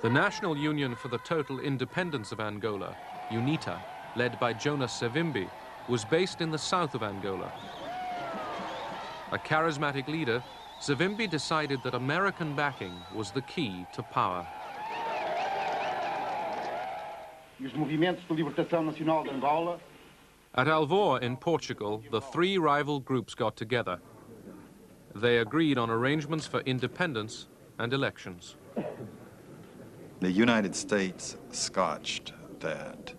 The National Union for the Total Independence of Angola, UNITA, led by Jonas Savimbi, was based in the south of Angola. A charismatic leader, Savimbi decided that American backing was the key to power. At Alvor in Portugal, the three rival groups got together. They agreed on arrangements for independence and elections. The United States scotched that,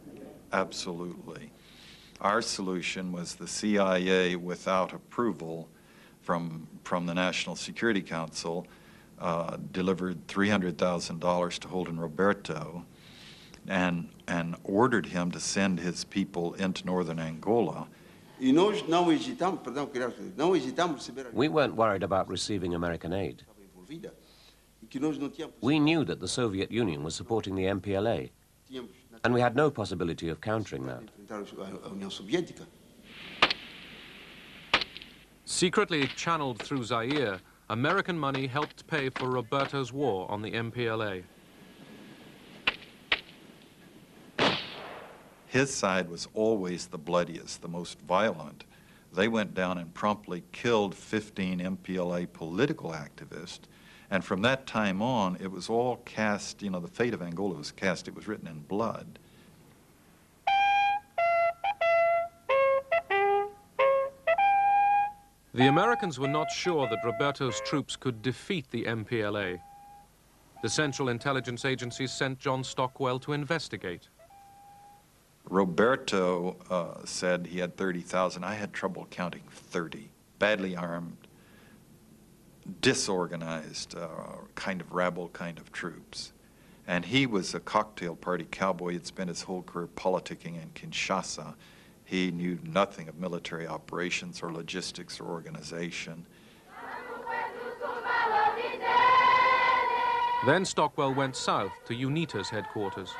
absolutely. Our solution was the CIA, without approval from the National Security Council, delivered $300,000 to Holden Roberto and ordered him to send his people into northern Angola. We weren't worried about receiving American aid. We knew that the Soviet Union was supporting the MPLA, and we had no possibility of countering that. Secretly channeled through Zaire, American money helped pay for Roberto's war on the MPLA. His side was always the bloodiest, the most violent. They went down and promptly killed 15 MPLA political activists. And from that time on, it was all cast, you know, the fate of Angola was cast, it was written in blood. The Americans were not sure that Roberto's troops could defeat the MPLA. The Central Intelligence Agency sent John Stockwell to investigate. Roberto said he had 30,000. I had trouble counting 30. Badly armed, disorganized, kind of rabble kind of troops. And he was a cocktail party cowboy. He'd spent his whole career politicking in Kinshasa. He knew nothing of military operations or logistics or organization. Then Stockwell went south to UNITA's headquarters.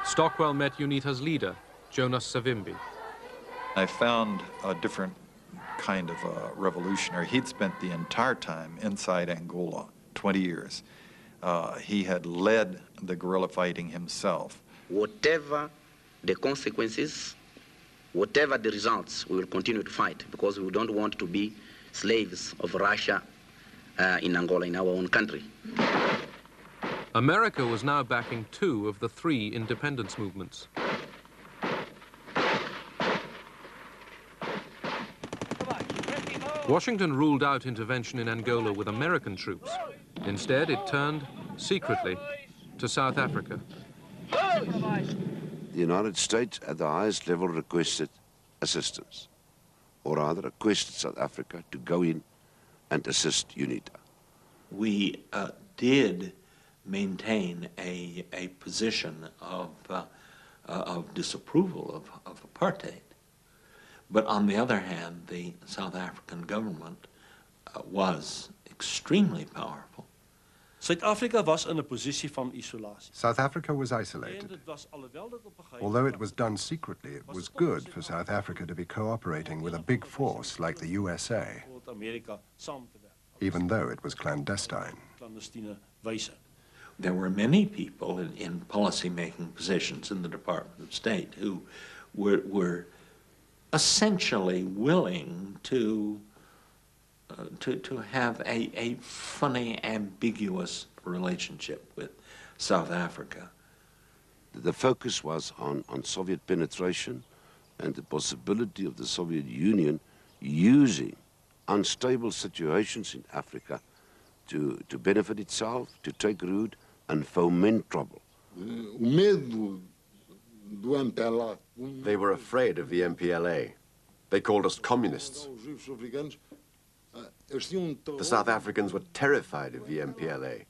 Stockwell met UNITA's leader, Jonas Savimbi. I found a different kind of revolutionary. He'd spent the entire time inside Angola, 20 years. He had led the guerrilla fighting himself. Whatever the consequences, whatever the results, we will continue to fight because we don't want to be slaves of Russia in Angola, in our own country. America was now backing 2 of the 3 independence movements. Washington ruled out intervention in Angola with American troops. Instead, it turned, secretly, to South Africa. The United States, at the highest level, requested assistance, or rather requested South Africa to go in and assist UNITA. We did maintain a position of disapproval of apartheid. But on the other hand, the South African government was extremely powerful. Suid-Afrika was in 'n posisie van isolasie. South Africa was isolated. Although it was done secretly, it was good for South Africa to be cooperating with a big force like the USA, even though it was clandestine. There were many people in policy-making positions in the Department of State who were essentially willing to have a funny, ambiguous relationship with South Africa. The focus was on Soviet penetration and the possibility of the Soviet Union using unstable situations in Africa to benefit itself, to take root and foment trouble. They were afraid of the MPLA. They called us communists. The South Africans were terrified of the MPLA.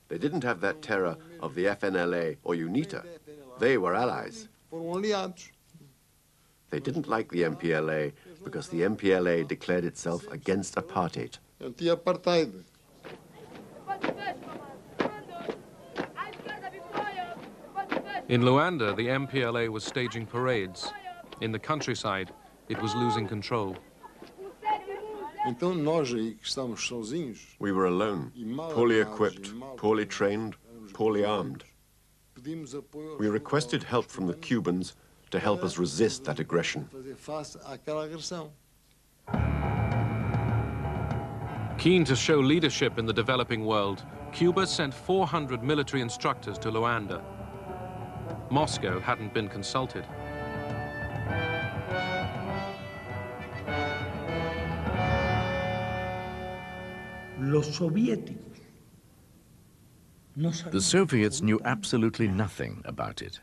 They didn't have that terror of the FNLA or UNITA. They were allies. They didn't like the MPLA because the MPLA declared itself against apartheid. In Luanda, the MPLA was staging parades. In the countryside, it was losing control. We were alone, poorly equipped, poorly trained, poorly armed. We requested help from the Cubans to help us resist that aggression. Keen to show leadership in the developing world, Cuba sent 400 military instructors to Luanda. Moscow hadn't been consulted. The Soviets knew absolutely nothing about it.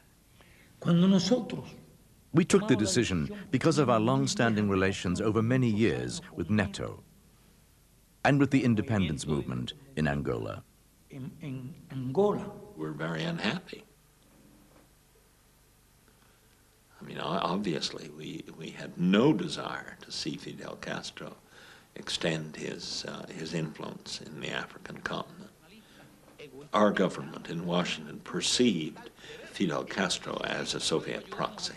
We took the decision because of our long-standing relations over many years with NATO and with the independence movement in Angola. We're very unhappy. I mean, obviously, we had no desire to see Fidel Castro extend his influence in the African continent. Our government in Washington perceived Fidel Castro as a Soviet proxy.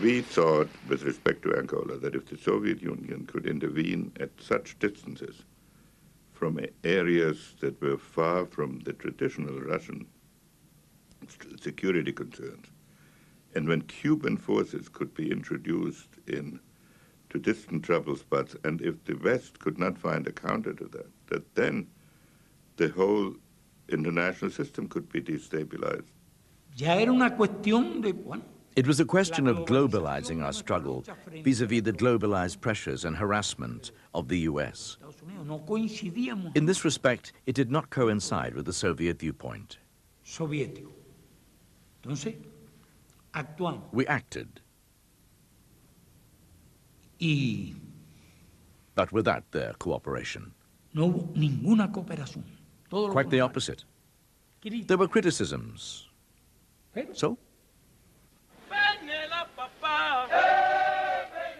We thought, with respect to Angola, that if the Soviet Union could intervene at such distances from areas that were far from the traditional Russian security concerns, and when Cuban forces could be introduced to distant trouble spots, and if the West could not find a counter to that then the whole international system could be destabilized. It was a question of globalizing our struggle vis-à-vis the globalized pressures and harassment of the US. In this respect, it did not coincide with the Soviet viewpoint. We acted, but without their cooperation. Quite the opposite. There were criticisms. So?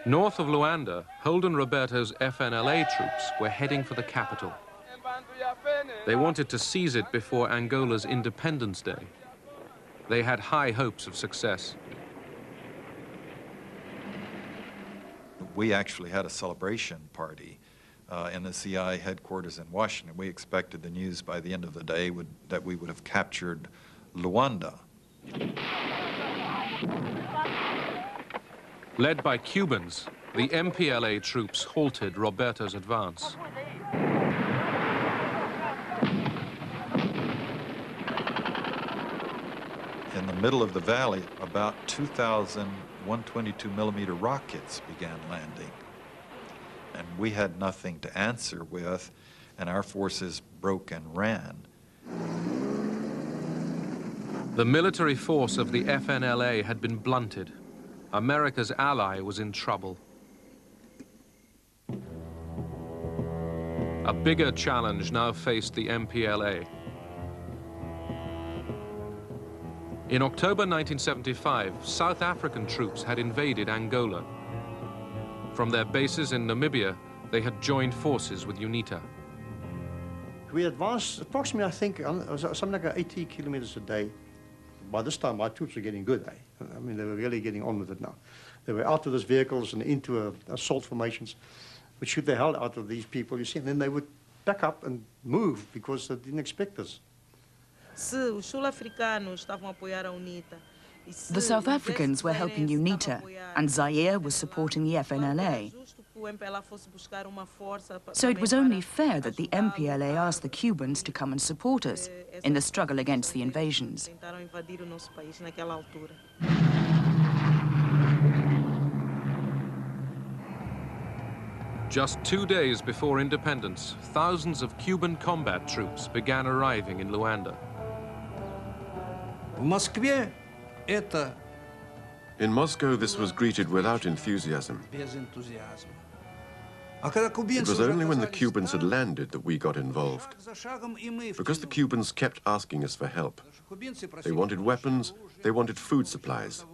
North of Luanda, Holden Roberto's FNLA troops were heading for the capital. They wanted to seize it before Angola's Independence Day. They had high hopes of success. We actually had a celebration party in the CI headquarters in Washington. We expected the news by the end of the day that we would have captured Luanda. Led by Cubans, the MPLA troops halted Roberto's advance. In the middle of the valley, about 2,000 122-millimeter rockets began landing. And we had nothing to answer with, and our forces broke and ran. The military force of the FNLA had been blunted. America's ally was in trouble. A bigger challenge now faced the MPLA. In October 1975, South African troops had invaded Angola. From their bases in Namibia, they had joined forces with UNITA. We advanced approximately, I think, something like 80 kilometers a day. By this time, our troops were getting good. I mean, they were really getting on with it now. They were out of those vehicles and into assault formations, would shoot the hell out of these people, you see, and then they would back up and move because they didn't expect us. The South Africans were helping UNITA, and Zaire was supporting the FNLA. So it was only fair that the MPLA asked the Cubans to come and support us in the struggle against the invasions. Just 2 days before independence, thousands of Cuban combat troops began arriving in Luanda. In Moscow, this was greeted without enthusiasm. It was only when the Cubans had landed that we got involved, because the Cubans kept asking us for help. They wanted weapons, they wanted food supplies.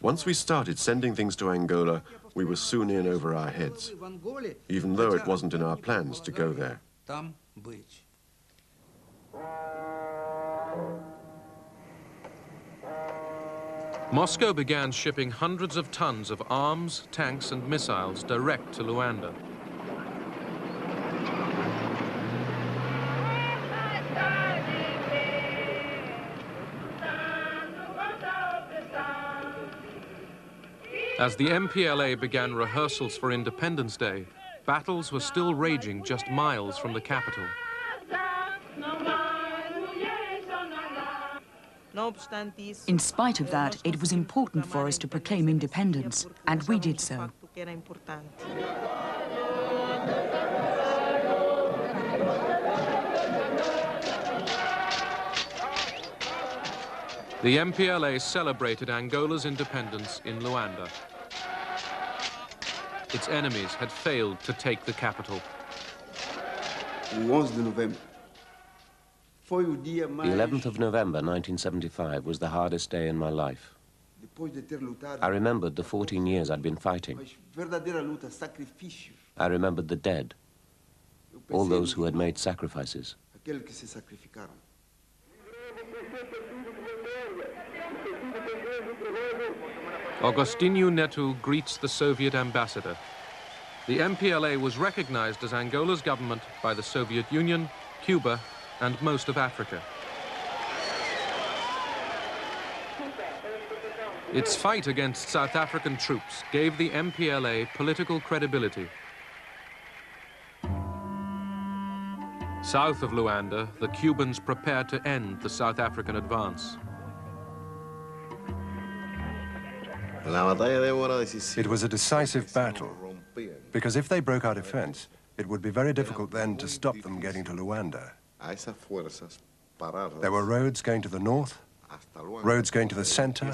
Once we started sending things to Angola, we were soon in over our heads, even though it wasn't in our plans to go there. Moscow began shipping hundreds of tons of arms, tanks and missiles direct to Luanda. As the MPLA began rehearsals for Independence Day, battles were still raging just miles from the capital. In spite of that, it was important for us to proclaim independence, and we did so. The MPLA celebrated Angola's independence in Luanda. Its enemies had failed to take the capital. The 11th of November 1975 was the hardest day in my life. I remembered the 14 years I'd been fighting. I remembered the dead, all those who had made sacrifices. Agostinho Neto greets the Soviet ambassador. The MPLA was recognized as Angola's government by the Soviet Union, Cuba, and most of Africa. Its fight against South African troops gave the MPLA political credibility. South of Luanda, the Cubans prepared to end the South African advance. It was a decisive battle, because if they broke our defense, it would be very difficult then to stop them getting to Luanda. There were roads going to the north, roads going to the center,